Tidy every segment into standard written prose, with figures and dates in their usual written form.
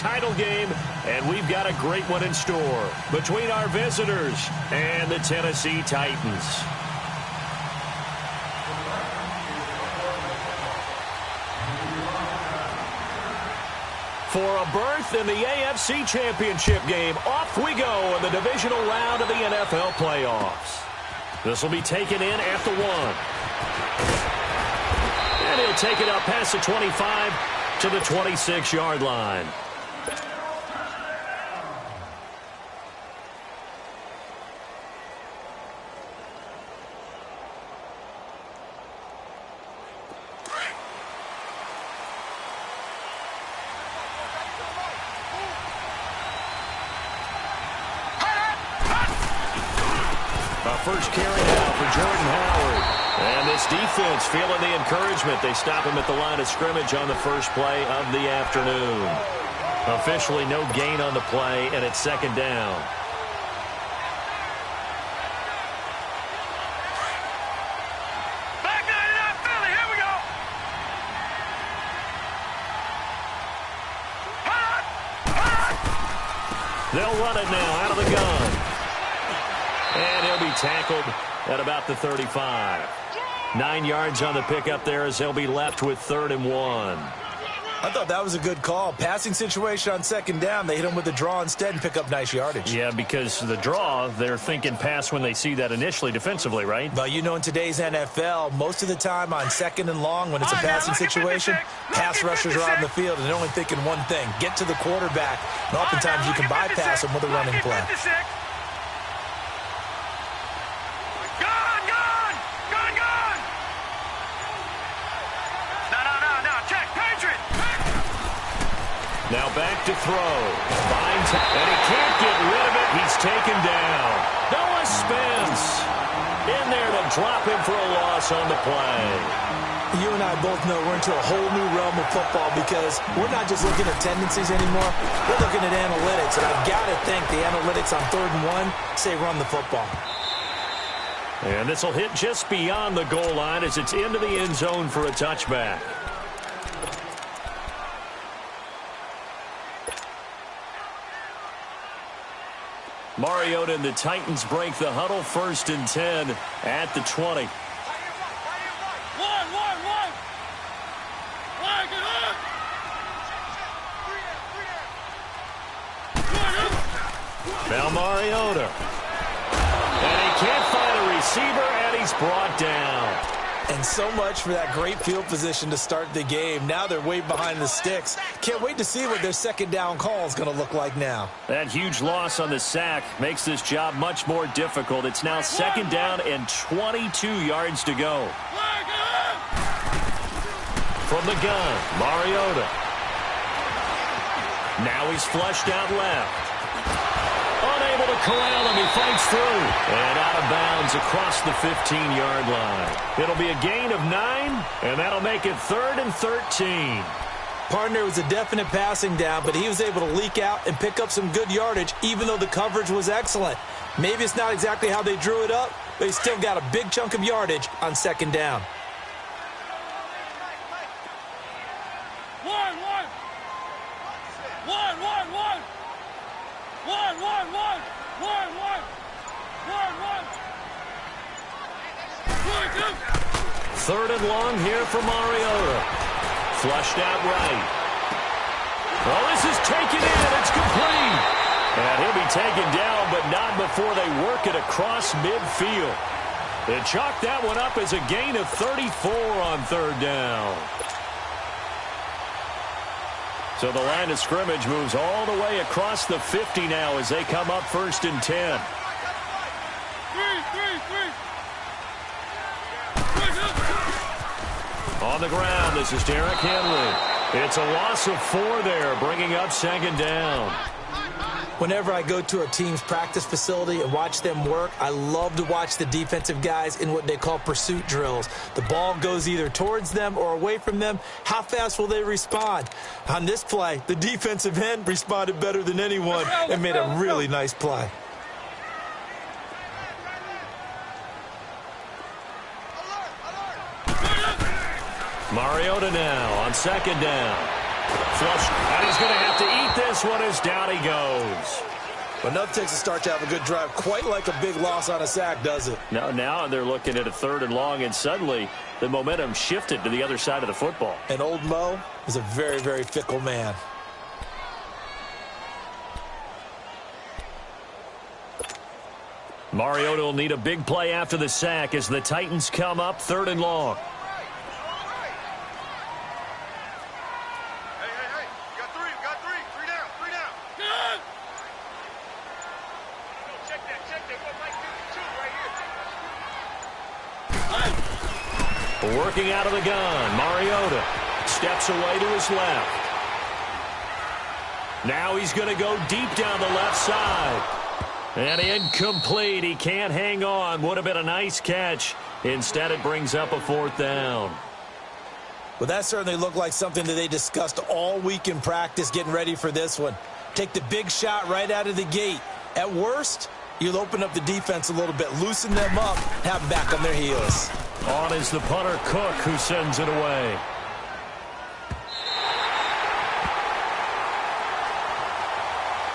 title game, and we've got a great one in store between our visitors and the Tennessee Titans. For a berth in the AFC Championship game, off we go in the divisional round of the NFL playoffs. This will be taken in at the 1. And he'll take it up past the 25 to the 26-yard line. First carry now for Jordan Howard. And this defense feeling the encouragement. They stop him at the line of scrimmage on the first play of the afternoon. Officially no gain on the play, and it's second down. Back 99 Philly, here we go. They'll run it now out of the gun. And he'll be tackled at about the 35. 9 yards on the pickup there as they'll be left with 3rd and 1. I thought that was a good call. Passing situation on second down. They hit him with the draw instead and pick up nice yardage. Yeah, because the draw, they're thinking pass when they see that initially defensively, right? But you know, in today's NFL, most of the time on second and long, when it's a passing situation, pass rushers are on the field and they're only thinking one thing, get to the quarterback. And oftentimes you can bypass them with a running play. Now back to throw. Finds, and he can't get rid of it. He's taken down. Noah Spence in there to drop him for a loss on the play. You and I both know we're into a whole new realm of football because we're not just looking at tendencies anymore. We're looking at analytics, and I've got to think the analytics on 3rd and 1 say run the football. And this will hit just beyond the goal line as it's into the end zone for a touchback. Mariota and the Titans break the huddle, 1st and 10 at the 20. Now Mariota. And he can't find a receiver, and he's brought down. And so much for that great field position to start the game. Now they're way behind the sticks. Can't wait to see what their second down call is going to look like now. That huge loss on the sack makes this job much more difficult. It's now 2nd down and 22 yards to go. From the gun, Mariota. Now he's flushed out left. Unable to corral him, he fights through. And out of bounds across the 15-yard line. It'll be a gain of 9, and that'll make it 3rd and 13. Partner, was a definite passing down, but he was able to leak out and pick up some good yardage, even though the coverage was excellent. Maybe it's not exactly how they drew it up, but he still got a big chunk of yardage on second down. Third and long here for Mariota. Flushed out right. Well, this is taken in. It's complete. And he'll be taken down, but not before they work it across midfield. They chalk that one up as a gain of 34 on 3rd down. So the line of scrimmage moves all the way across the 50 now as they come up 1st and 10. On the ground, this is Derrick Henry. It's a loss of 4 there, bringing up 2nd down. Whenever I go to a team's practice facility and watch them work, I love to watch the defensive guys in what they call pursuit drills. The ball goes either towards them or away from them. How fast will they respond? On this play, the defensive end responded better than anyone and made a really nice play. Mariota now on 2nd down. Flush, and he's going to have to eat this this one is down he goes. But enough takes a start to have a good drive. Quite like a big loss on a sack, does it? Now they're looking at a 3rd and long, and suddenly the momentum shifted to the other side of the football. And old Mo is a very, very fickle man. Mariota will need a big play after the sack as the Titans come up 3rd and long. Hey. You got three. Three down. Check that. What might do 2 right here. Working out of the gun, Mariota steps away to his left. Now he's going to go deep down the left side. And incomplete. He can't hang on. Would have been a nice catch. Instead, it brings up a 4th down. Well, that certainly looked like something that they discussed all week in practice getting ready for this one. Take the big shot right out of the gate. At worst, you'll open up the defense a little bit, loosen them up, have them back on their heels. On is the punter, Cook, who sends it away.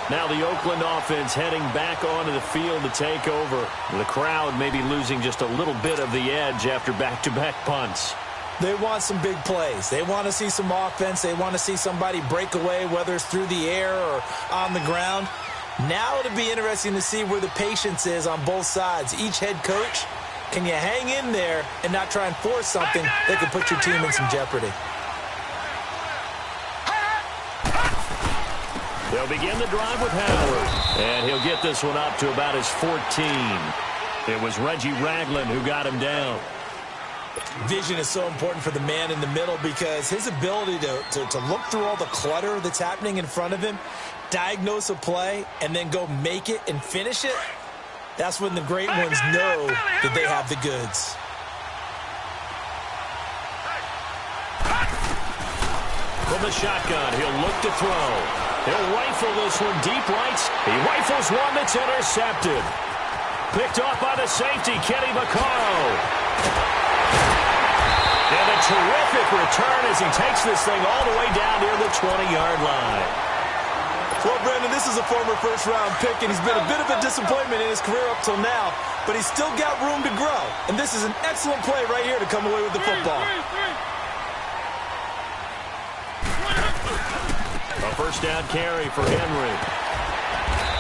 Now the Oakland offense heading back onto the field to take over. The crowd maybe losing just a little bit of the edge after back-to-back punts. They want some big plays. They want to see some offense. They want to see somebody break away, whether it's through the air or on the ground. Now it'll be interesting to see where the patience is on both sides. Each head coach, can you hang in there and not try and force something that could put your team in some jeopardy? They'll begin the drive with Howard, and he'll get this one up to about his 14. It was Reggie Ragland who got him down. Vision is so important for the man in the middle because his ability to look through all the clutter that's happening in front of him, diagnose a play, and then go make it and finish it, that's when the great ones know that they have the goods. From the shotgun, he'll look to throw. He'll rifle this one deep right. He rifles one that's intercepted. Picked off by the safety, Kenny Vaccaro. And a terrific return as he takes this thing all the way down near the 20-yard line. Well, Brandon, this is a former first-round pick, and he's been a bit of a disappointment in his career up till now, but he's still got room to grow. And this is an excellent play right here to come away with the football. A first down carry for Henry.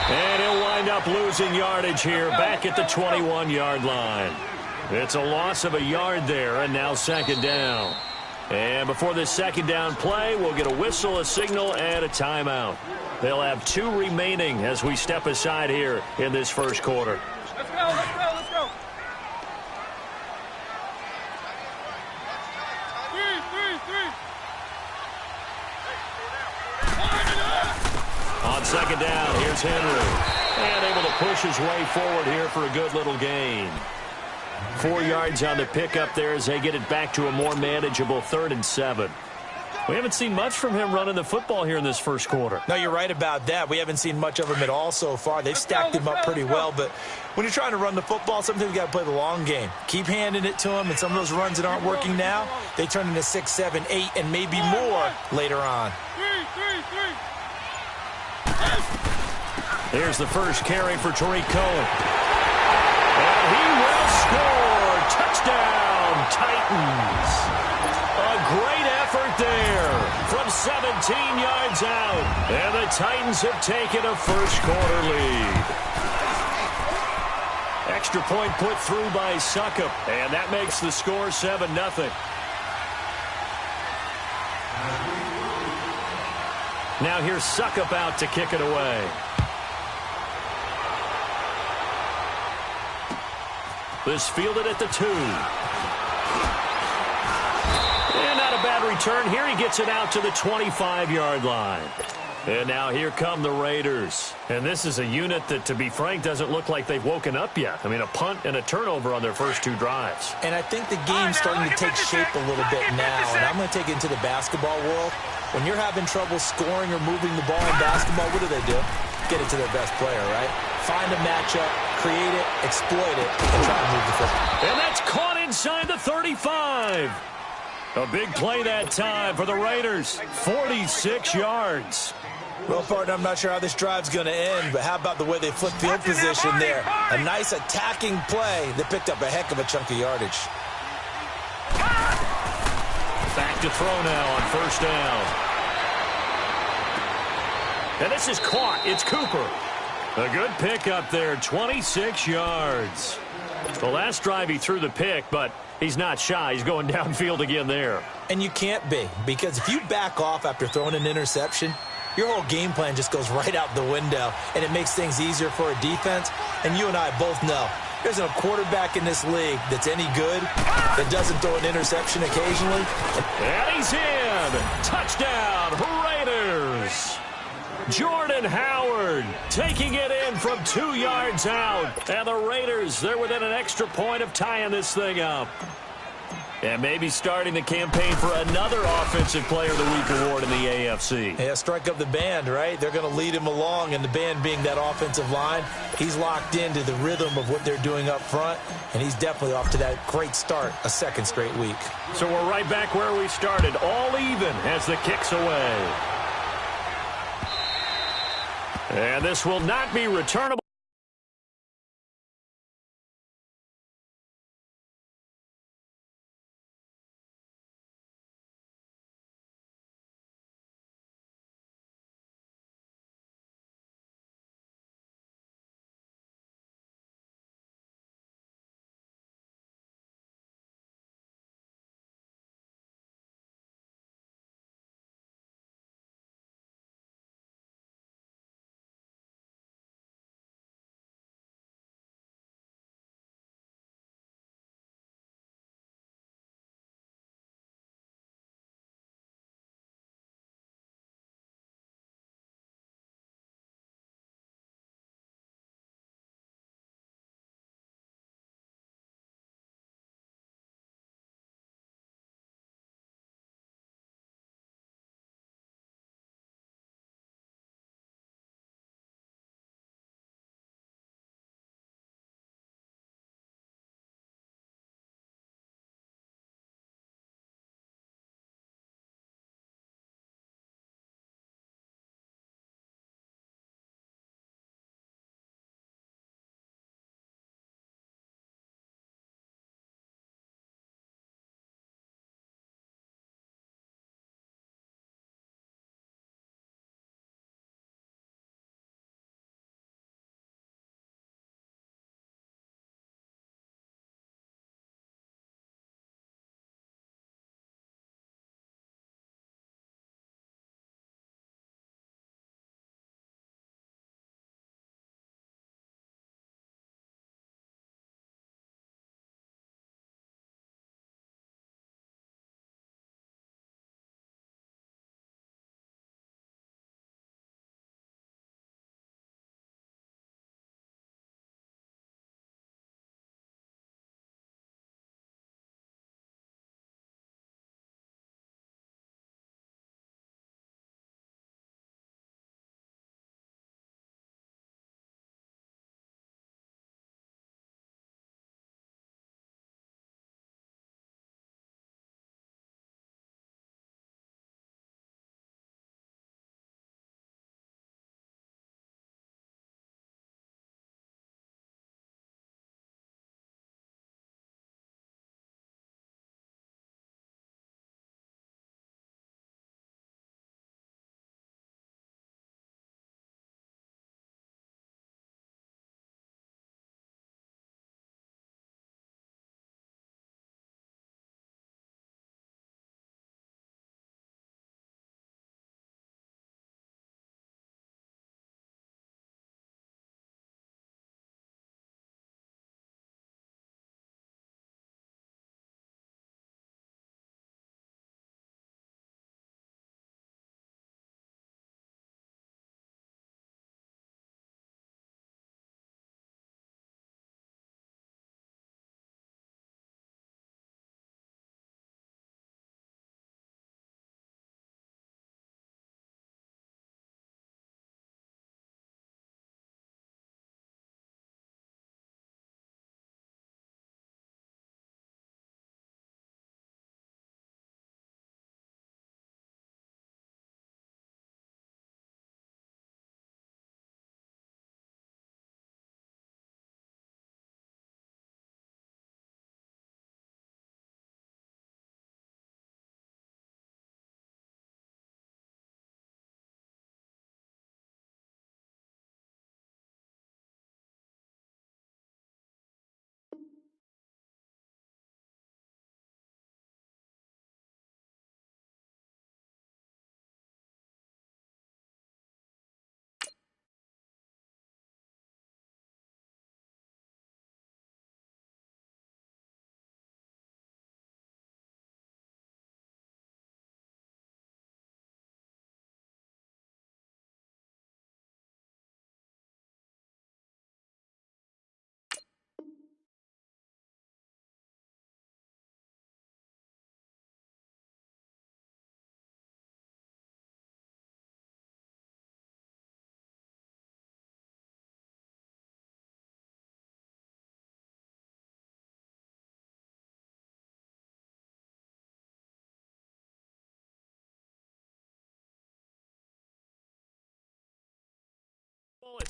And he'll wind up losing yardage here back at the 21-yard line. It's a loss of a yard there, and now 2nd down. And before this 2nd down play, we'll get a whistle, a signal, and a timeout. They'll have 2 remaining as we step aside here in this first quarter. Let's go. Three. On 2nd down, here's Henry. And able to push his way forward here for a good little gain. 4 yards on the pickup there as they get it back to a more manageable 3rd and 7. We haven't seen much from him running the football here in this first quarter. No, you're right about that. We haven't seen much of him at all so far. They've stacked him up pretty well, but when you're trying to run the football, sometimes you got to play the long game. Keep handing it to him, and some of those runs that aren't working now, they turn into 6, 7, 8, and maybe more later on. Here's the first carry for Tariq Cohen. And he will score. Touchdown, Titans. A great effort there from 17 yards out. And the Titans have taken a first quarter lead. Extra point put through by Succop. And that makes the score 7-0. Now here's Succop out to kick it away. This fielded at the 2. And not a bad return. Here he gets it out to the 25-yard line. And now here come the Raiders. And this is a unit that, to be frank, doesn't look like they've woken up yet. I mean, a punt and a turnover on their first 2 drives. And I think the game's starting to take shape a little bit now. And I'm going to take it into the basketball world. When you're having trouble scoring or moving the ball in basketball, what do? Get it to their best player, right? Find a matchup, create it, exploit it, and try to move the football. And that's caught inside the 35. A big play that time for the Raiders. 46 yards. Well, partner, I'm not sure how this drive's going to end, but how about the way they flipped field position there? A nice attacking play that picked up a heck of a chunk of yardage. Back to throw now on first down. And this is caught. It's Cooper. A good pick up there, 26 yards. The last drive he threw the pick, but he's not shy. He's going downfield again there. And you can't be, because if you back off after throwing an interception, your whole game plan just goes right out the window, and it makes things easier for a defense. And you and I both know there's no quarterback in this league that's any good that doesn't throw an interception occasionally. And he's in. Touchdown, Raiders. Jordan Howard taking it in from 2 yards out. And the Raiders, they're within an extra point of tying this thing up. And maybe starting the campaign for another Offensive Player of the Week award in the AFC. Yeah, strike up the band, right? They're going to lead him along, and the band being that offensive line, he's locked into the rhythm of what they're doing up front, and he's definitely off to that great start, a second straight week. So we're right back where we started, all even as the kick's away. And this will not be returnable.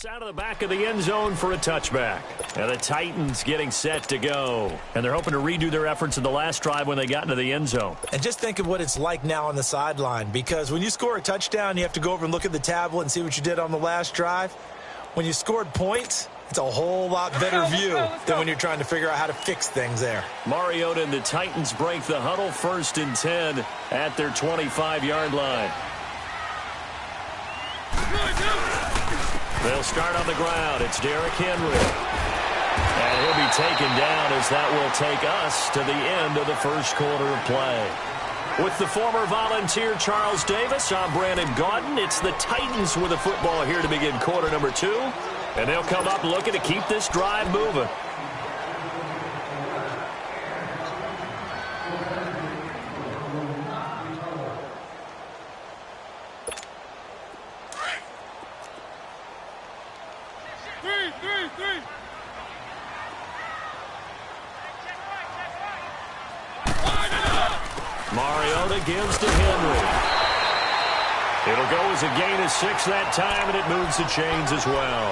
It's out of the back of the end zone for a touchback. And the Titans getting set to go. And they're hoping to redo their efforts in the last drive when they got into the end zone. And just think of what it's like now on the sideline, because when you score a touchdown, you have to go over and look at the tablet and see what you did on the last drive. When you scored points, it's a whole lot better view than when you're trying to figure out how to fix things there. Mariota and the Titans break the huddle, 1st and 10 at their 25-yard line. They'll start on the ground. It's Derrick Henry. And he'll be taken down as that will take us to the end of the first quarter of play. With the former Volunteer Charles Davis, I'm Brandon Gaudin. It's the Titans with the football here to begin quarter number 2. And they'll come up looking to keep this drive moving. Mariota gives to Henry. It'll go as a gain of 6 that time, and it moves the chains as well.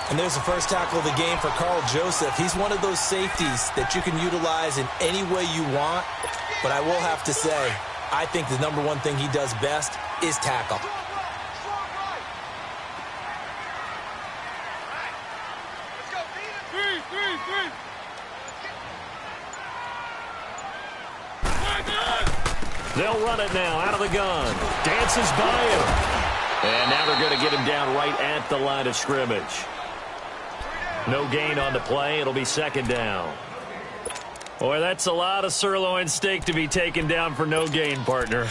And there's the first tackle of the game for Carl Joseph. He's one of those safeties that you can utilize in any way you want. But I will have to say, I think the number one thing he does best is tackle. They'll run it now out of the gun. Dances by him. And now they're going to get him down right at the line of scrimmage. No gain on the play. It'll be 2nd down. Boy, that's a lot of sirloin steak to be taken down for no gain, partner.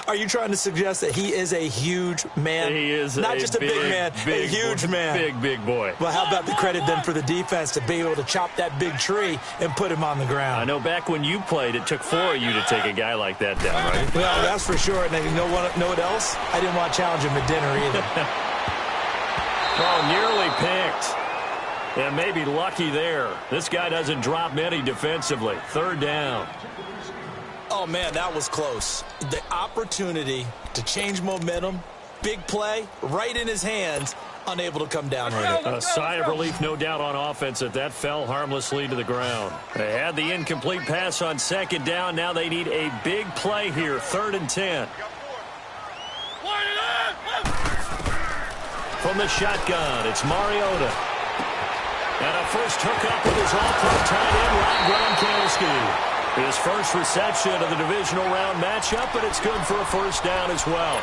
Are you trying to suggest that he is a huge man? He is not just a big man, a huge man. Big boy. Well, how about the credit then for the defense to be able to chop that big tree and put him on the ground? I know back when you played, it took 4 of you to take a guy like that down, right? Well, that's for sure. And you know what else? I didn't want to challenge him at dinner either. Oh, nearly picked. And maybe lucky there. This guy doesn't drop many defensively. 3rd down. Oh, man, that was close. The opportunity to change momentum, big play, right in his hands, unable to come down with it. A sigh of relief, no doubt, on offense that that fell harmlessly to the ground. They had the incomplete pass on 2nd down. Now they need a big play here, 3rd and 10. From the shotgun, it's Mariota. And a first hookup with his all-pro tight end, Rob Gronkowski. His first reception of the divisional round matchup, but it's good for a 1st down as well.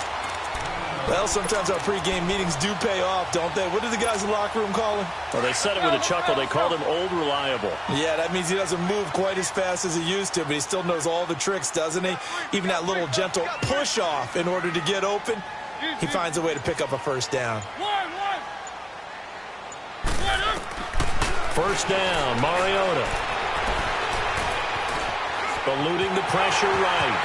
Well, sometimes our pregame meetings do pay off, don't they? What do the guys in the locker room call him? Well, they said it with a chuckle. They called him Old Reliable. Yeah, that means he doesn't move quite as fast as he used to, but he still knows all the tricks, doesn't he? Even that little gentle push-off in order to get open, he finds a way to pick up a 1st down. 1st down, Mariota. Eluding the pressure right.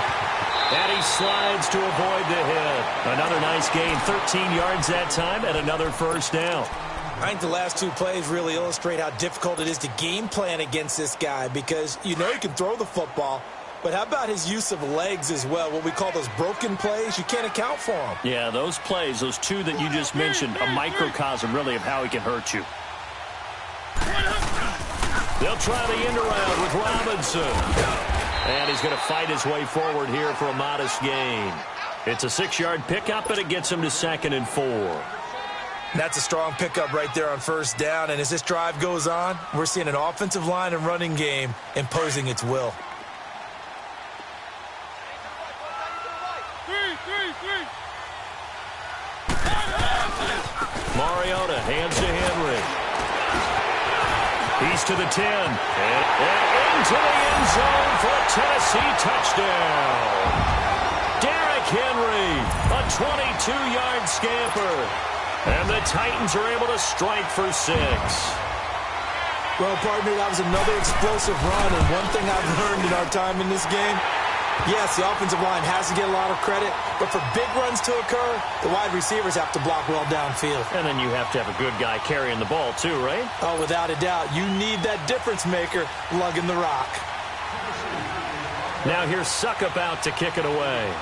And he slides to avoid the hit. Another nice gain, 13 yards that time, and another 1st down. I think the last 2 plays really illustrate how difficult it is to game plan against this guy, because you know he can throw the football, but how about his use of legs as well? What we call those broken plays, you can't account for them. Yeah, those plays, those 2 that you just mentioned, a microcosm really of how he can hurt you. They'll try the end around with Robinson. And he's going to fight his way forward here for a modest gain. It's a 6-yard pickup, and it gets him to 2nd and 4. That's a strong pickup right there on 1st down. And as this drive goes on, we're seeing an offensive line and running game imposing its will. Mariota hands to Henry. He's to the 10. And into the end zone for a Tennessee touchdown. Derrick Henry, a 22-yard scamper. And the Titans are able to strike for 6. Well, partner, that was another explosive run. And one thing I've learned in our time in this game, yes, the offensive line has to get a lot of credit, but for big runs to occur, the wide receivers have to block well downfield. And then you have to have a good guy carrying the ball too, right? Oh, without a doubt. You need that difference maker lugging the rock. Now here's Suckup out to kick it away.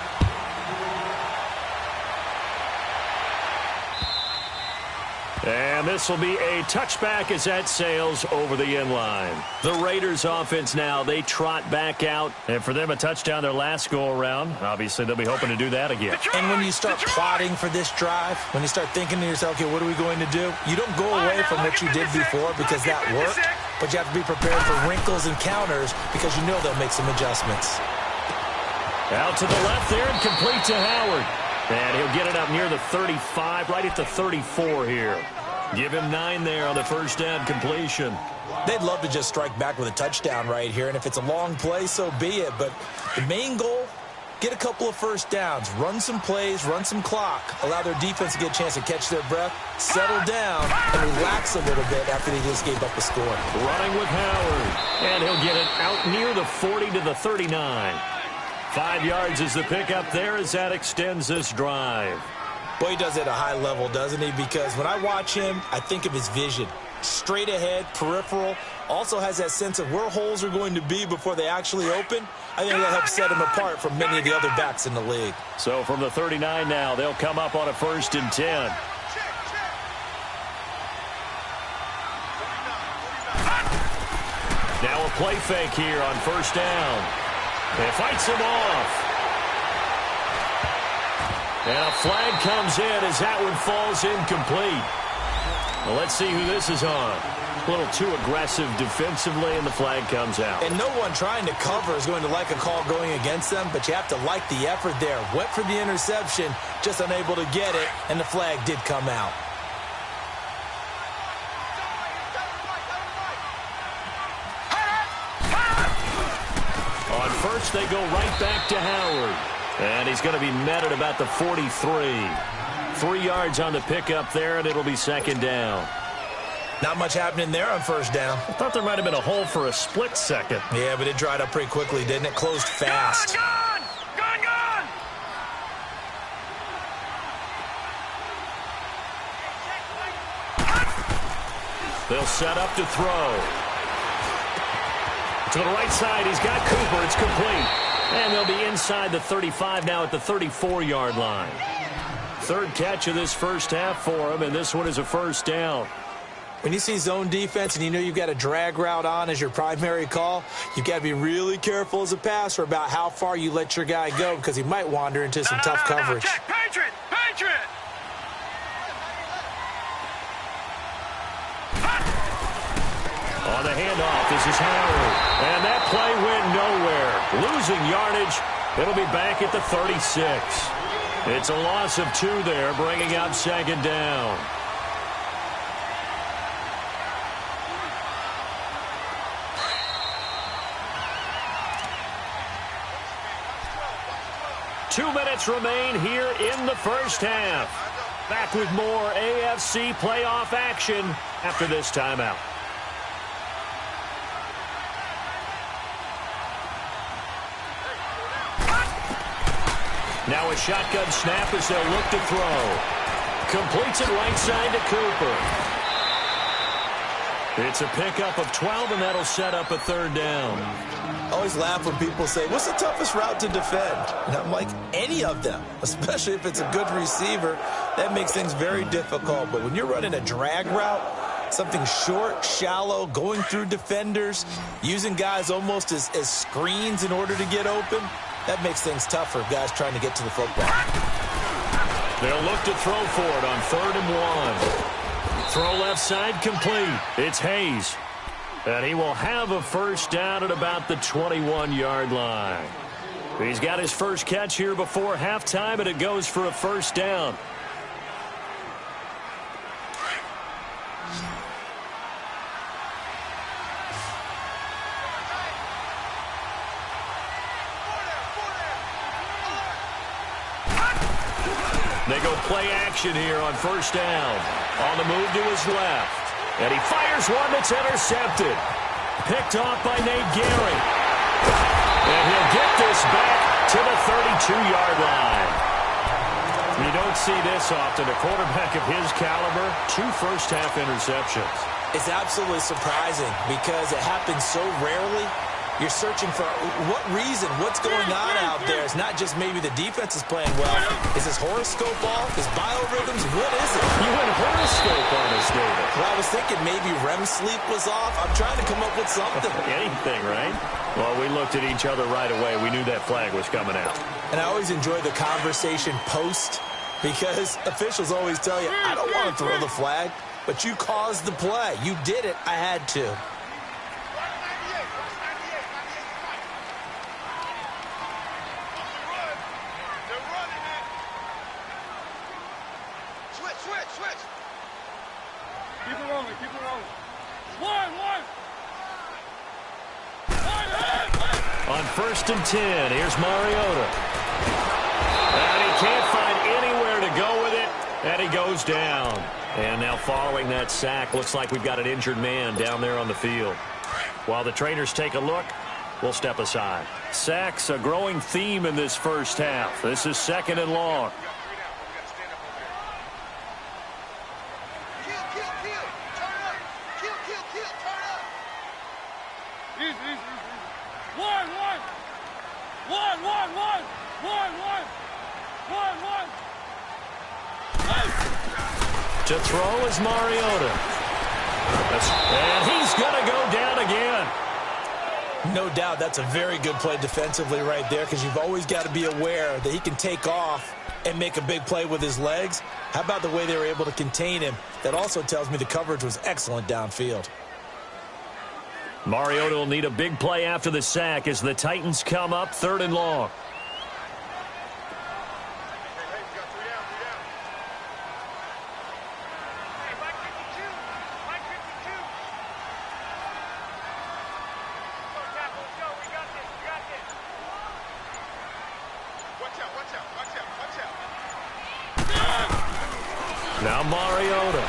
And this will be a touchback as that sails over the end line. The Raiders offense now, they trot back out. And for them, a touchdown their last go-around. Obviously, they'll be hoping to do that again. And when you start plotting for this drive, when you start thinking to yourself, okay, what are we going to do? You don't go away from what you did before because that worked, but you have to be prepared for wrinkles and counters because you know they'll make some adjustments. Out to the left there and complete to Howard. And he'll get it up near the 35, right at the 34 here. Give him 9 there on the first down completion. They'd love to just strike back with a touchdown right here, and if it's a long play, so be it. But the main goal, get a couple of first downs, run some plays, run some clock, allow their defense to get a chance to catch their breath, settle down, and relax a little bit after they just gave up a score. Running with Howard, and he'll get it out near the 40 to the 39. 5 yards is the pickup there as that extends this drive. Boy, he does it at a high level, doesn't he? Because when I watch him, I think of his vision. Straight ahead, peripheral, also has that sense of where holes are going to be before they actually open. I think that helps set him apart from many of the other backs in the league. So from the 39 now, they'll come up on a 1st and 10. Now a play fake here on 1st down. He fights him off. And a flag comes in as that one falls incomplete. Well, let's see who this is on. A little too aggressive defensively, and the flag comes out. And no one trying to cover is going to like a call going against them, but you have to like the effort there. Went for the interception, just unable to get it, and the flag did come out. On 1st, they go right back to Howard. And he's going to be met at about the 43. 3 yards on the pickup there, and it'll be 2nd down. Not much happening there on 1st down. I thought there might have been a hole for a split second. Yeah, but it dried up pretty quickly, didn't it? Closed fast. Gone! They'll set up to throw. To the right side, he's got Cooper. It's complete. And they'll be inside the 35 now at the 34-yard line. 3rd catch of this first half for him, and this one is a 1st down. When you see zone defense and you know you've got a drag route on as your primary call, you've got to be really careful as a passer about how far you let your guy go because he might wander into some tough coverage. Check. Patriot! On the handoff, this is Howard. And that play went nowhere. Losing yardage. It'll be back at the 36. It's a loss of 2 there, bringing up 2nd down. Two minutes remain here in the first half. Back with more AFC playoff action after this timeout. Now a shotgun snap as they'll look to throw. Completes it right side to Cooper. It's a pickup of 12, and that'll set up a 3rd down. I always laugh when people say, what's the toughest route to defend? And I'm like, any of them, especially if it's a good receiver. That makes things very difficult. But when you're running a drag route, something short, shallow, going through defenders, using guys almost as screens in order to get open, that makes things tough for guys trying to get to the football. They'll look to throw for it on 3rd and 1. Throw left side complete. It's Hayes. And he will have a 1st down at about the 21-yard line. He's got his first catch here before halftime, and it goes for a 1st down. They go play action here on 1st down. On the move to his left. And he fires one that's intercepted. Picked off by Nate Gehring. And he'll get this back to the 32-yard line. You don't see this often. A quarterback of his caliber, 2 first-half interceptions. It's absolutely surprising because it happens so rarely. You're searching for what reason, what's going on out there. It's not just maybe the defense is playing well. Is his horoscope off? His biorhythms? What is it? You went horoscope on us, David. Well, I was thinking maybe REM sleep was off. I'm trying to come up with something. Anything, right? Well, we looked at each other right away. We knew that flag was coming out. And I always enjoy the conversation post because officials always tell you, I don't want to throw the flag, but you caused the play. You did it. I had to. Switch. Keep it rolling. One. On 1st and 10, here's Mariota. And he can't find anywhere to go with it, and he goes down. And now following that sack, looks like we've got an injured man down there on the field. While the trainers take a look, we'll step aside. Sacks, a growing theme in this first half. This is 2nd and long. To throw is Mariota. And he's going to go down again. No doubt that's a very good play defensively right there because you've always got to be aware that he can take off and make a big play with his legs. How about the way they were able to contain him? That also tells me the coverage was excellent downfield. Mariota will need a big play after the sack as the Titans come up 3rd and long. Now Mariota.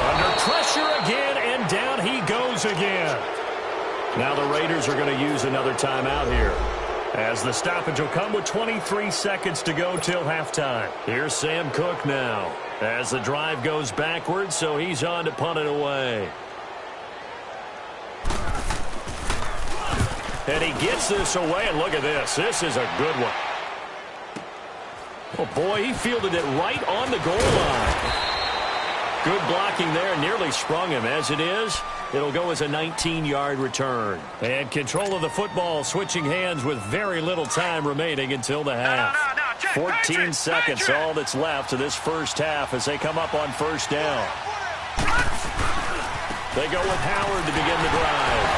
Under pressure again, and down he goes again. Now the Raiders are going to use another timeout here, as the stoppage will come with 23 seconds to go till halftime. Here's Sam Cook now, as the drive goes backwards, so he's on to punt it away. And he gets this away, and look at this. This is a good one. Oh, boy, he fielded it right on the goal line. Good blocking there, nearly sprung him. As it is, it'll go as a 19-yard return. And control of the football switching hands with very little time remaining until the half. 14 seconds, all that's left to this first half as they come up on 1st down. They go with Howard to begin the drive.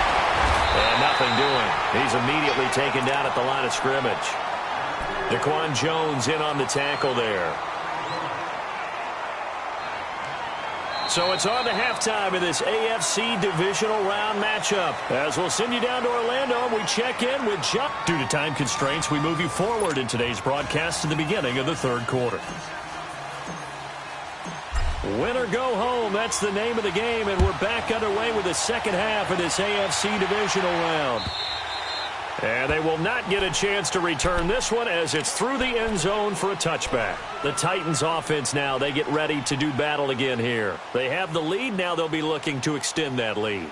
And nothing doing. He's immediately taken down at the line of scrimmage. Daquan Jones in on the tackle there. So it's on to halftime of this AFC divisional round matchup. As we'll send you down to Orlando, and we check in with John. Due to time constraints, we move you forward in today's broadcast to the beginning of the 3rd quarter. Win or go home, that's the name of the game, and we're back underway with the 2nd half of this AFC divisional round. And they will not get a chance to return this one as it's through the end zone for a touchback. The Titans offense now, they get ready to do battle again here. They have the lead, now they'll be looking to extend that lead.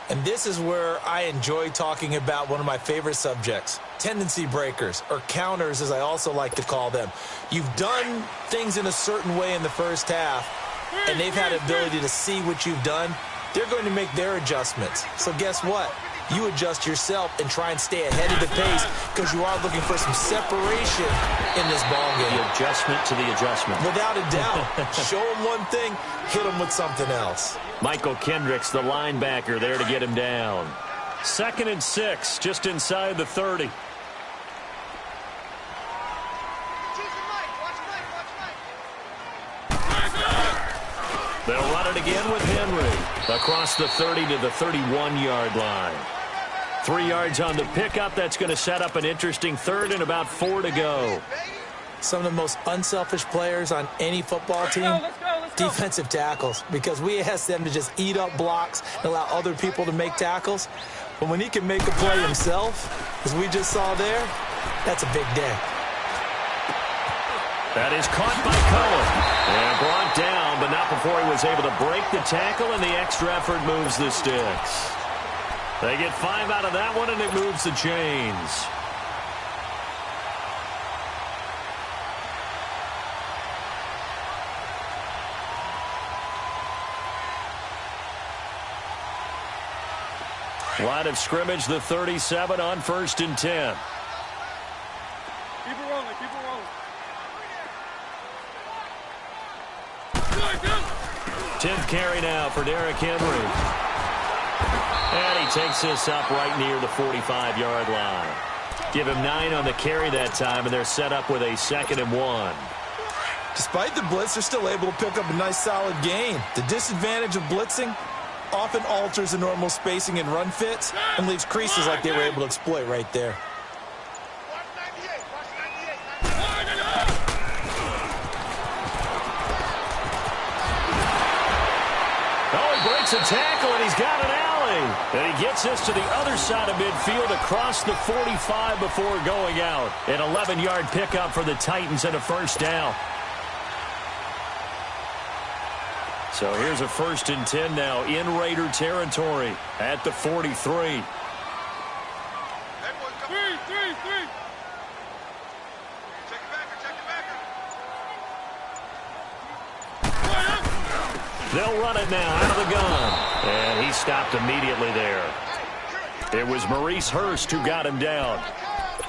And this is where I enjoy talking about one of my favorite subjects, tendency breakers, or counters as I also like to call them. You've done things in a certain way in the first half, and they've had the ability to see what you've done. They're going to make their adjustments. So guess what? You adjust yourself and try and stay ahead of the pace because you are looking for some separation in this ball game. The adjustment to the adjustment. Without a doubt. Show them one thing, hit them with something else. Michael Kendricks, the linebacker, there to get him down. 2nd and 6, just inside the 30. They'll run it again with Henry. Across the 30 to the 31-yard line. 3 yards on the pickup. That's going to set up an interesting 3rd and about 4 to go. Some of the most unselfish players on any football team, let's go. Defensive tackles, because we ask them to just eat up blocks and allow other people to make tackles. But when he can make a play himself, as we just saw there, that's a big day. That is caught by Cohen and brought down, but not before he was able to break the tackle, and the extra effort moves the sticks. They get 5 out of that one, and it moves the chains. Line of scrimmage, the 37 on 1st and 10. Keep it rolling, keep it rolling. 10th carry now for Derrick Henry. And he takes this up right near the 45-yard line. Give him 9 on the carry that time, and they're set up with a 2nd and 1. Despite the blitz, they're still able to pick up a nice, solid gain. The disadvantage of blitzing often alters the normal spacing and run fits and leaves creases like they were able to exploit right there. Oh, he breaks a tackle, and he's got an alley. And he gets this to the other side of midfield across the 45 before going out. An 11-yard pickup for the Titans and a 1st down. So here's a 1st and 10 now in Raider territory at the 43. Three. Check it back. They'll run it now out of the gun. And he stopped immediately there. It was Maurice Hurst who got him down.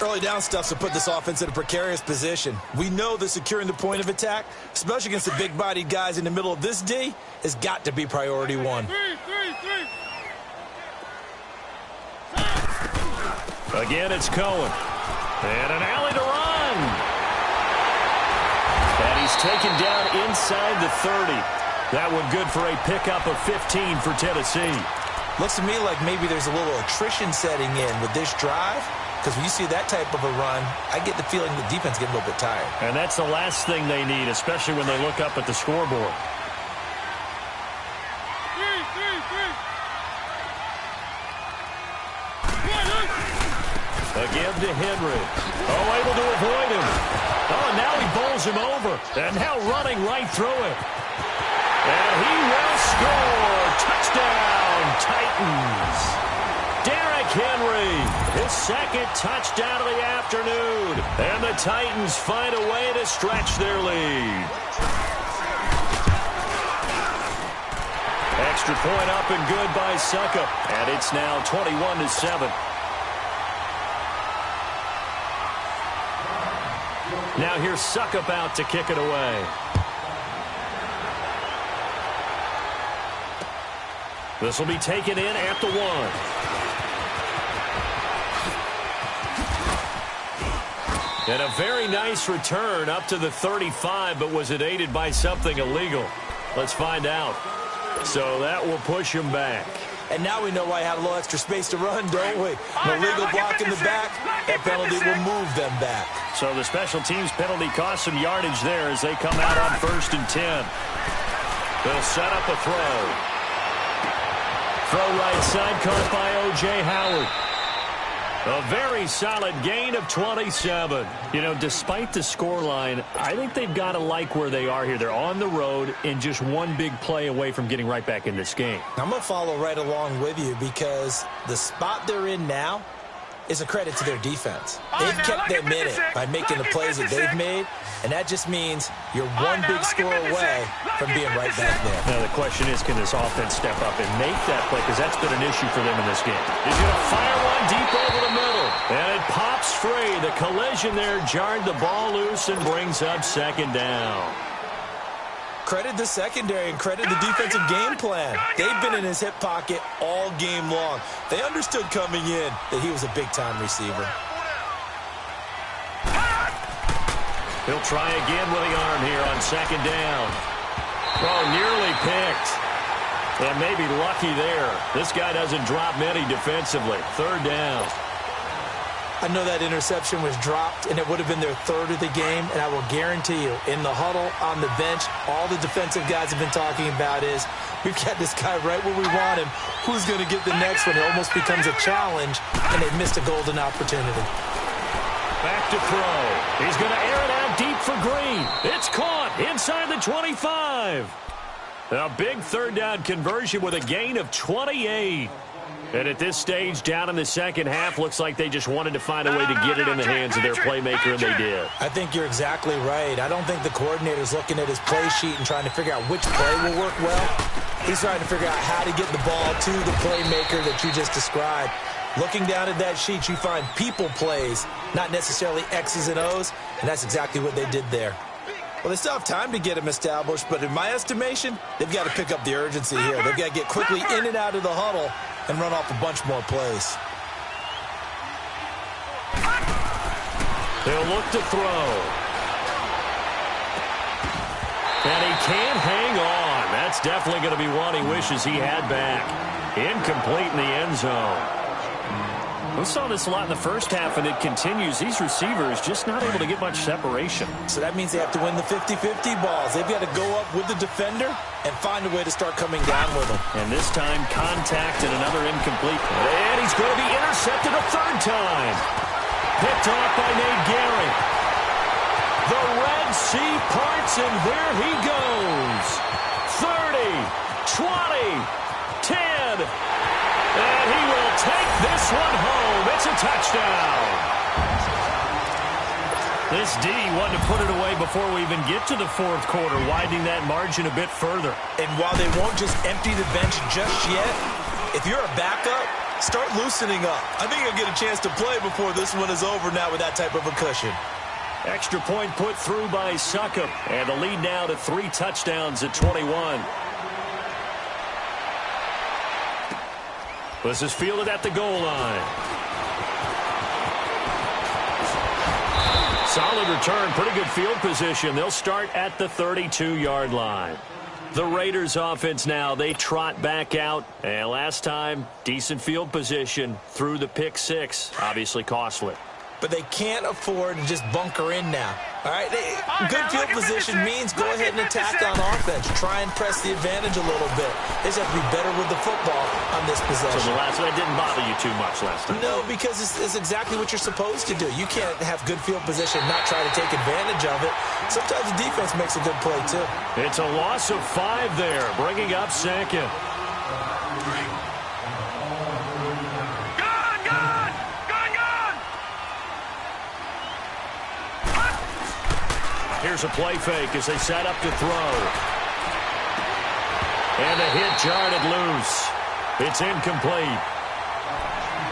Early down stuff to put this offense in a precarious position. We know that securing the point of attack, especially against the big-bodied guys in the middle of this D, has got to be priority 1. Again, it's Cohen. And an alley to run. And he's taken down inside the 30. That one good for a pickup of 15 for Tennessee. Looks to me like maybe there's a little attrition setting in with this drive. Because when you see that type of a run, I get the feeling the defense getting a little bit tired. And that's the last thing they need, especially when they look up at the scoreboard. Again to Henry. Oh, able to avoid him. Oh, and now he bowls him over. And now running right through it. And he will score. Touchdown, Titans. Derrick Henry, his 2nd touchdown of the afternoon. And the Titans find a way to stretch their lead. Extra point up and good by Suckup. And it's now 21-7. Now here's Suckup out to kick it away. This will be taken in at the 1. And a very nice return up to the 35, but was it aided by something illegal? Let's find out. So that will push him back. And now we know why I had a little extra space to run, don't we? An illegal block in the back, that penalty will move them back. So the special teams penalty cost some yardage there as they come out on 1st and 10. They'll set up a throw. Throw right side, caught by O.J. Howard. A very solid gain of 27. You know, despite the scoreline, I think they've got to like where they are here. They're on the road and just one big play away from getting right back in this game. I'm going to follow right along with you because the spot they're in now is a credit to their defense. They've kept them in it by making the plays that they've made, and that just means you're one big score away from being right back there. Now the question is, can this offense step up and make that play? Because that's been an issue for them in this game. He's going to fire one deep over the middle, and it pops free. The collision there jarred the ball loose and brings up 2nd down. Credit the secondary and credit the defensive game plan. They've been in his hip pocket all game long. They understood coming in that he was a big-time receiver. He'll try again with the arm here on 2nd down. Oh, nearly picked. And maybe lucky there. This guy doesn't drop many defensively. 3rd down. I know that interception was dropped, and it would have been their 3rd of the game, and I will guarantee you, in the huddle, on the bench, all the defensive guys have been talking about is, we've got this guy right where we want him. Who's going to get the next one? It almost becomes a challenge, and they missed a golden opportunity. Back to throw. He's going to air it out deep for Green. It's caught inside the 25. A big 3rd down conversion with a gain of 28. And at this stage, down in the second half, looks like they just wanted to find a way to get it in the hands of their playmaker, and they did. I think you're exactly right. I don't think the coordinator's looking at his play sheet and trying to figure out which play will work well. He's trying to figure out how to get the ball to the playmaker that you just described. Looking down at that sheet, you find people plays, not necessarily X's and O's, and that's exactly what they did there. Well, they still have time to get him established, but in my estimation, they've got to pick up the urgency here. They've got to get quickly in and out of the huddle and run off a bunch more plays. They'll look to throw. And he can't hang on. That's definitely going to be one he wishes he had back. Incomplete in the end zone. We saw this a lot in the first half, and it continues. These receivers just not able to get much separation. So that means they have to win the 50-50 balls. They've got to go up with the defender and find a way to start coming down with them. And this time, contact and another incomplete. And he's going to be intercepted a third time. Picked off by Nate Gehring. The Red Sea parts, and there he goes. 30, 20, 10. And he will take this one home. It's a touchdown. This D wanted to put it away before we even get to the fourth quarter, widening that margin a bit further. And while they won't just empty the bench just yet, if you're a backup, start loosening up. I think you'll get a chance to play before this one is over now with that type of a cushion. Extra point put through by Succop. And the lead now to 3 touchdowns at 21. This is fielded at the goal line. Solid return, pretty good field position. They'll start at the 32-yard line. The Raiders offense now, they trot back out. And last time, decent field position through the pick 6. Obviously costly. But they can't afford to just bunker in now. All right, good field position means go ahead and attack on offense. Try and press the advantage a little bit. They just have to be better with the football on this possession. So that didn't bother you too much last time? No, because it's exactly what you're supposed to do. You can't have good field position and not try to take advantage of it. Sometimes the defense makes a good play, too. It's a loss of 5 there, bringing up second. Here's a play fake as they set up to throw. And a hit jarred loose. It's incomplete.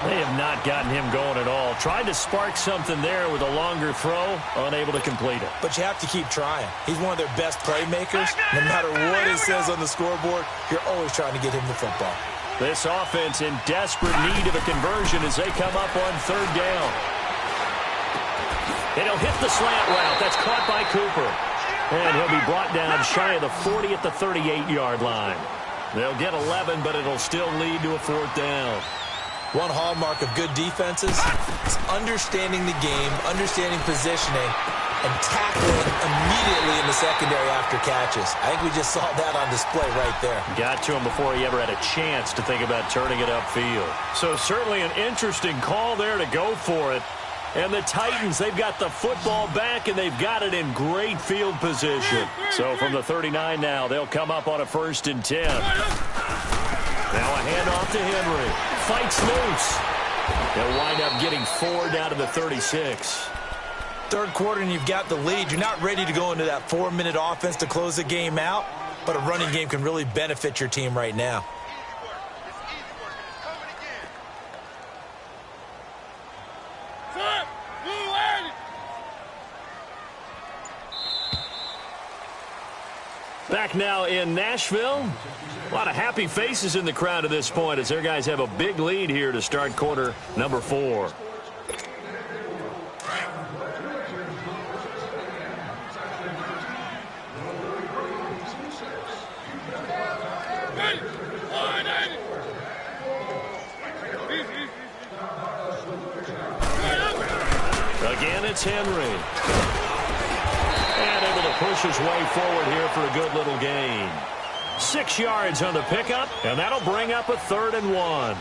They have not gotten him going at all. Tried to spark something there with a longer throw, unable to complete it. But you have to keep trying. He's one of their best playmakers. No matter what it says on the scoreboard, you're always trying to get him the football. This offense in desperate need of a conversion as they come up on 3rd down. And he'll hit the slant route. That's caught by Cooper. And he'll be brought down shy of the 40 at the 38-yard line. They'll get 11, but it'll still lead to a 4th down. One hallmark of good defenses is understanding the game, understanding positioning, and tackling immediately in the secondary after catches. I think we just saw that on display right there. Got to him before he ever had a chance to think about turning it upfield. So certainly an interesting call there to go for it. And the Titans, they've got the football back, and they've got it in great field position. So from the 39 now, they'll come up on a 1st and 10. Now a handoff to Henry. Fights loose. They'll wind up getting 4 down to the 36. 3rd quarter, and you've got the lead. You're not ready to go into that 4-minute offense to close the game out, but a running game can really benefit your team right now. Back now in Nashville. A lot of happy faces in the crowd at this point as their guys have a big lead here to start quarter number 4. Again, it's Henry. And able to push his way forward here for a good little gain. 6 yards on the pickup, and that'll bring up a 3rd and 1.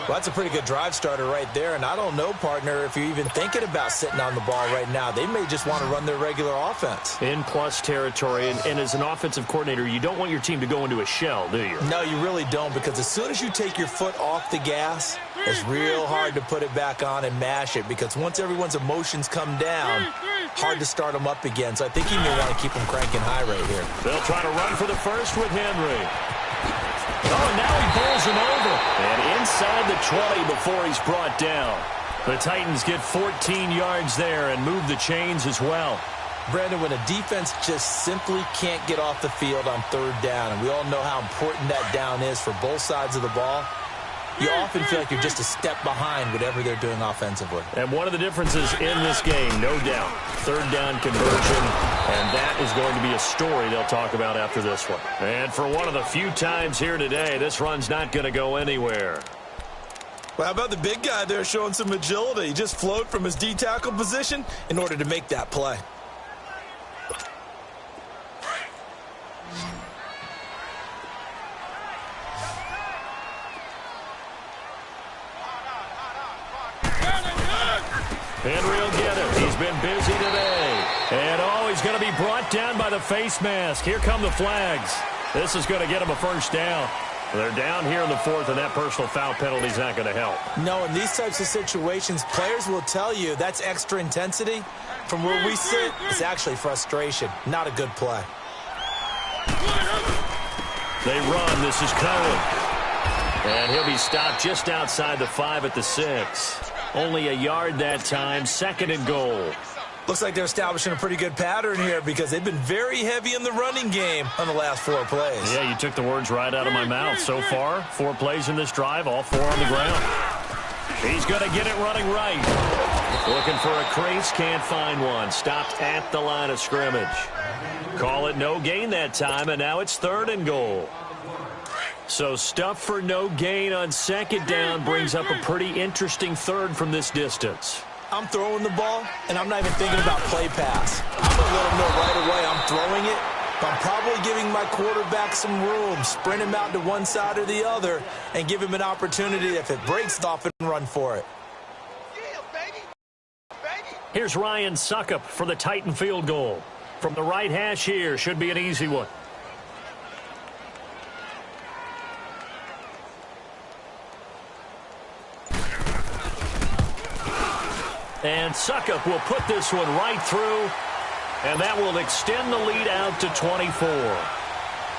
Well, that's a pretty good drive starter right there, and I don't know, partner, if you're even thinking about sitting on the ball right now. They may just want to run their regular offense. In plus territory, and as an offensive coordinator, you don't want your team to go into a shell, do you? No, you really don't, because as soon as you take your foot off the gas, it's real hard to put it back on and mash it, because once everyone's emotions come down, hard to start them up again. So I think you may want to keep them cranking high right here. They'll try to run for the first with Henry. Oh, now he bowls him over. And inside the 20 before he's brought down. The Titans get 14 yards there and move the chains as well. Brandon, when a defense just simply can't get off the field on third down, and we all know how important that down is for both sides of the ball, you often feel like you're just a step behind whatever they're doing offensively. And one of the differences in this game, no doubt, third down conversion, and that is going to be a story they'll talk about after this one. And for one of the few times here today, this run's not going to go anywhere. Well, how about the big guy there showing some agility? He just flowed from his D-tackle position in order to make that play. Henry will get it. He's been busy today. And, oh, he's going to be brought down by the face mask. Here come the flags. This is going to get him a first down. They're down here in the fourth, and that personal foul penalty is not going to help. No, in these types of situations, players will tell you that's extra intensity. From where we sit, it's actually frustration. Not a good play. They run. This is Cohen. And he'll be stopped just outside the 5 at the 6. Only a yard that time, 2nd and goal. Looks like they're establishing a pretty good pattern here because they've been very heavy in the running game on the last 4 plays. Yeah, you took the words right out of my mouth. So far, 4 plays in this drive, all 4 on the ground. He's going to get it running right. Looking for a crease, can't find one. Stopped at the line of scrimmage. Call it no gain that time, and now it's 3rd and goal. So stuff for no gain on 2nd down brings up a pretty interesting 3rd from this distance. I'm throwing the ball, and I'm not even thinking about play pass. I'm going to let him know right away I'm throwing it, but I'm probably giving my quarterback some room, sprint him out to one side or the other, and give him an opportunity, if it breaks off, and run for it. Here's Ryan Suckup for the Titan field goal. From the right hash here, should be an easy one. And Suckup will put this one right through, and that will extend the lead out to 24.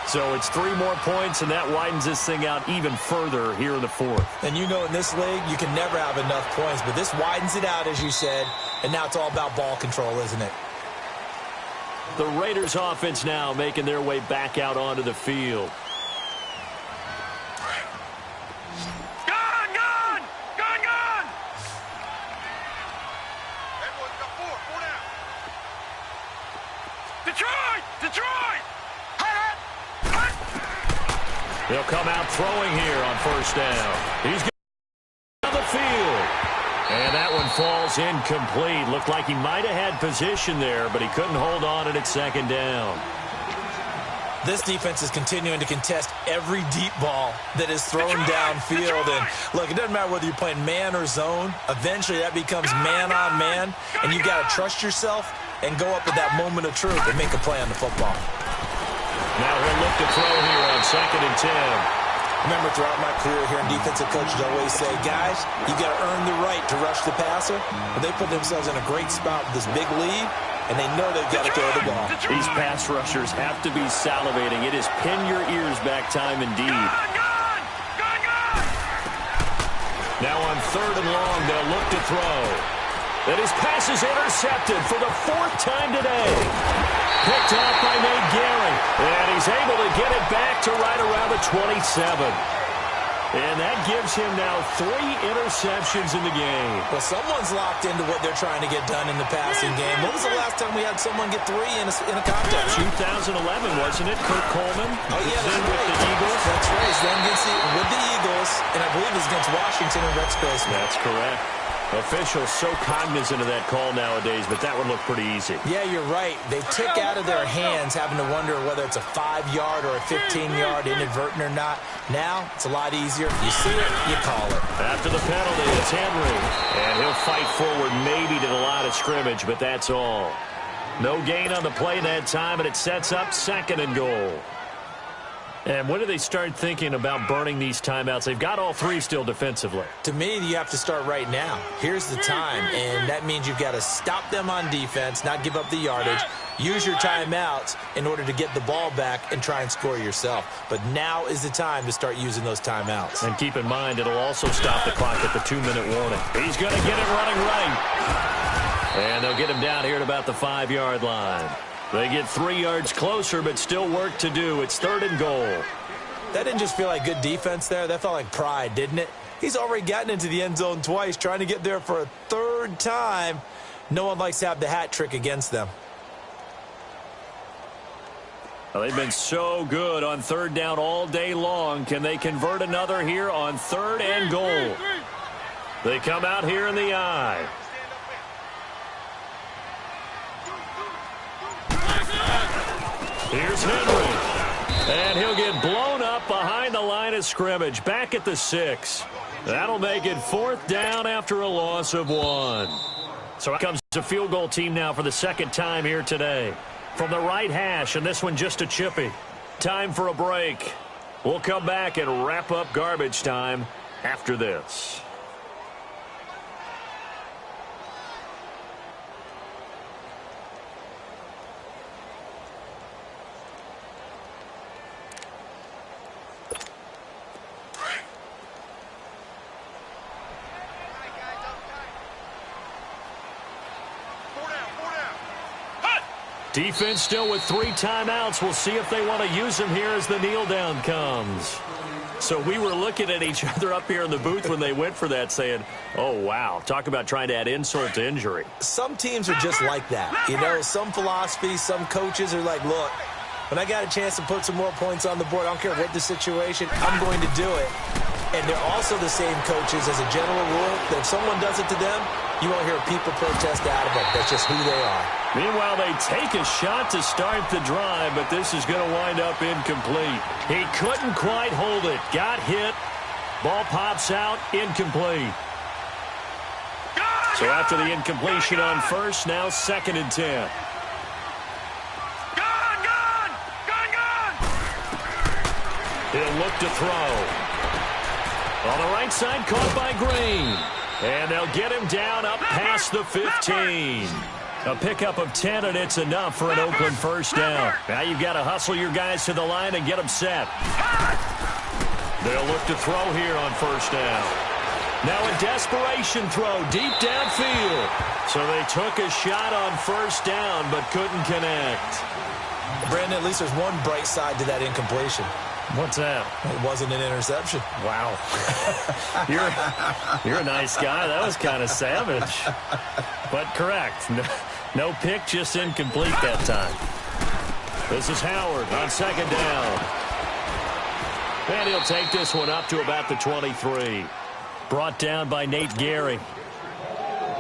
So it's 3 more points, and that widens this thing out even further here in the 4th. And you know in this league, you can never have enough points, but this widens it out, as you said, and now it's all about ball control, isn't it? The Raiders offense now making their way back out onto the field. Detroit! They'll come out throwing here on 1st down. He's on the field. And that one falls incomplete. Looked like he might have had position there, but he couldn't hold on at 2nd down. This defense is continuing to contest every deep ball that is thrown downfield. And look, it doesn't matter whether you're playing man or zone. Eventually that becomes man on man, and you got to trust yourself and go up at that moment of truth and make a play on the football. Now he'll look to throw here on 2nd and 10. Remember, throughout my career here in defensive coaches always say, guys, you got to earn the right to rush the passer. But they put themselves in a great spot with this big lead, and they know they've got to throw the ball. These pass rushers have to be salivating. It is pin your ears back time indeed. Now on 3rd and long, they'll look to throw. And his pass is intercepted for the 4th time today. Picked off by Nate Gehring. And he's able to get it back to right around the 27. And that gives him now 3 interceptions in the game. Well, someone's locked into what they're trying to get done in the passing game. When was the last time we had someone get 3 in a contest? 2011, wasn't it? Kurt Coleman? Oh, yeah, that's with right. the Eagles. That's right. He's then with the Eagles, and I believe it's against Washington and Rex Grossman. That's correct. Officials so cognizant of that call nowadays, but that would look pretty easy. Yeah, you're right. They tick out of their hands, having to wonder whether it's a 5-yard or a 15-yard inadvertent or not. Now, it's a lot easier. You see it, you call it. After the penalty, it's Henry. And he'll fight forward maybe to the line of scrimmage, but that's all. No gain on the play that time, and it sets up 2nd and goal. And when do they start thinking about burning these timeouts? They've got all 3 still defensively. To me, you have to start right now. Here's the time, and that means you've got to stop them on defense, not give up the yardage, use your timeouts in order to get the ball back and try and score yourself. But now is the time to start using those timeouts. And keep in mind, it'll also stop the clock at the 2-minute warning. He's going to get it running right. And they'll get him down here at about the 5-yard line. They get 3 yards closer, but still work to do. It's 3rd and goal. That didn't just feel like good defense there. That felt like pride, didn't it? He's already gotten into the end zone twice, trying to get there for a 3rd time. No one likes to have the hat trick against them. Well, they've been so good on 3rd down all day long. Can they convert another here on 3rd and goal? They come out here in the I. Here's Henry. And he'll get blown up behind the line of scrimmage. Back at the 6. That'll make it 4th down after a loss of 1. So here comes a field goal team now for the 2nd time here today. From the right hash, and this one just a chippy. Time for a break. We'll come back and wrap up garbage time after this. Defense still with 3 timeouts. We'll see if they want to use them here as the kneel down comes. So we were looking at each other up here in the booth when they went for that saying, oh, wow, talk about trying to add insult to injury. Some teams are just like that. You know, some philosophies, some coaches are like, look, when I got a chance to put some more points on the board, I don't care what the situation, I'm going to do it. And they're also the same coaches as a general rule that if someone does it to them, you won't hear people protest out of it. That's just who they are. Meanwhile, they take a shot to start the drive, but this is going to wind up incomplete. He couldn't quite hold it. Got hit. Ball pops out. Incomplete. So after the incompletion on 1st, now 2nd and 10. He'll look to throw. On the right side, caught by Green. And they'll get him down up past the 15. A pickup of 10, and it's enough for an Oakland 1st down. Now you've got to hustle your guys to the line and get them set. They'll look to throw here on 1st down. Now a desperation throw deep downfield. So they took a shot on 1st down, but couldn't connect. Brandon, at least there's one bright side to that incompletion. What's that? It wasn't an interception. Wow. You're a nice guy. That was kind of savage. But correct. No pick, just incomplete that time. This is Howard on 2nd down. And he'll take this one up to about the 23. Brought down by Nate Gary.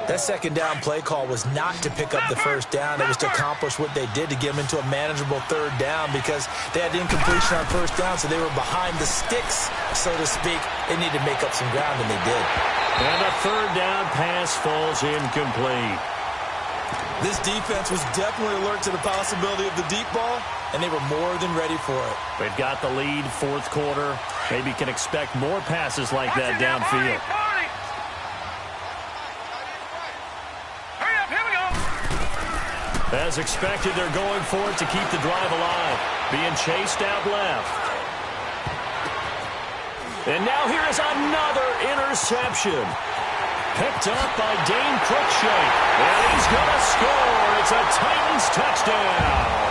That 2nd down play call was not to pick up the 1st down. It was to accomplish what they did to get them into a manageable 3rd down because they had incompletion on 1st down, so they were behind the sticks, so to speak. They needed to make up some ground, and they did. And a 3rd down pass falls incomplete. This defense was definitely alert to the possibility of the deep ball, and they were more than ready for it. They've got the lead, 4th quarter. Maybe can expect more passes like that downfield. As expected, they're going for it to keep the drive alive. Being chased out left. And now here is another interception. Picked up by Dane Cruikshank. And he's going to score. It's a Titans touchdown.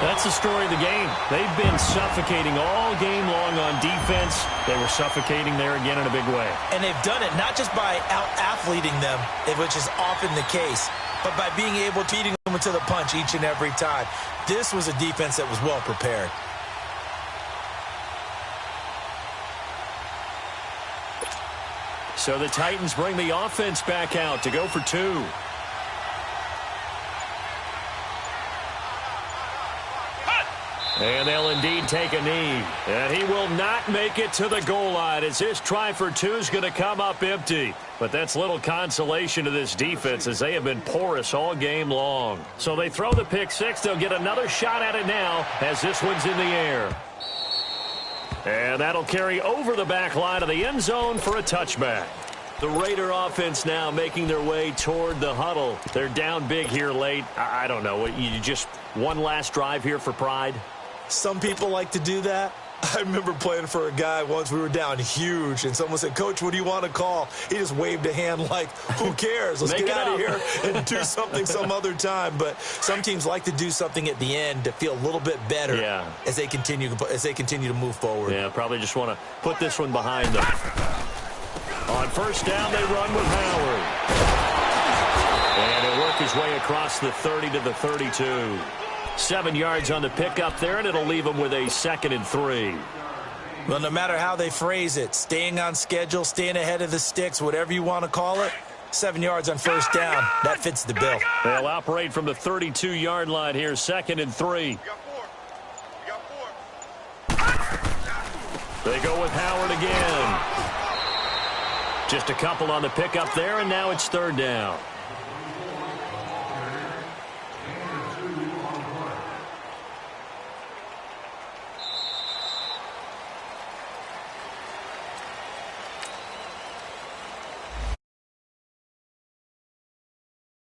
That's the story of the game. They've been suffocating all game long on defense. They were suffocating there again in a big way. And they've done it not just by out-athleting them, which is often the case, but by being able to beat them to the punch each and every time. This was a defense that was well prepared. So the Titans bring the offense back out to go for 2. And they'll indeed take a knee. And he will not make it to the goal line as his try for 2 is going to come up empty. But that's little consolation to this defense as they have been porous all game long. So they throw the pick 6. They'll get another shot at it now as this one's in the air. And that'll carry over the back line of the end zone for a touchback. The Raider offense now making their way toward the huddle. They're down big here late. I don't know. You just one last drive here for pride? Some people like to do that. I remember playing for a guy once. We were down huge, and someone said, "Coach, what do you want to call?" He just waved a hand like, who cares? Let's get out of here and do something some other time. But some teams like to do something at the end to feel a little bit better as they continue to move forward. Yeah, probably just want to put this one behind them. On first down, they run with Howard. And he'll work his way across the 30 to the 32. 7 yards on the pickup there, and it'll leave them with a 2nd and 3. Well, no matter how they phrase it, staying on schedule, staying ahead of the sticks, whatever you want to call it, 7 yards on first down, that fits the bill. They'll operate from the 32-yard line here, 2nd and 3. They go with Howard again. Just a couple on the pickup there, and now it's 3rd down.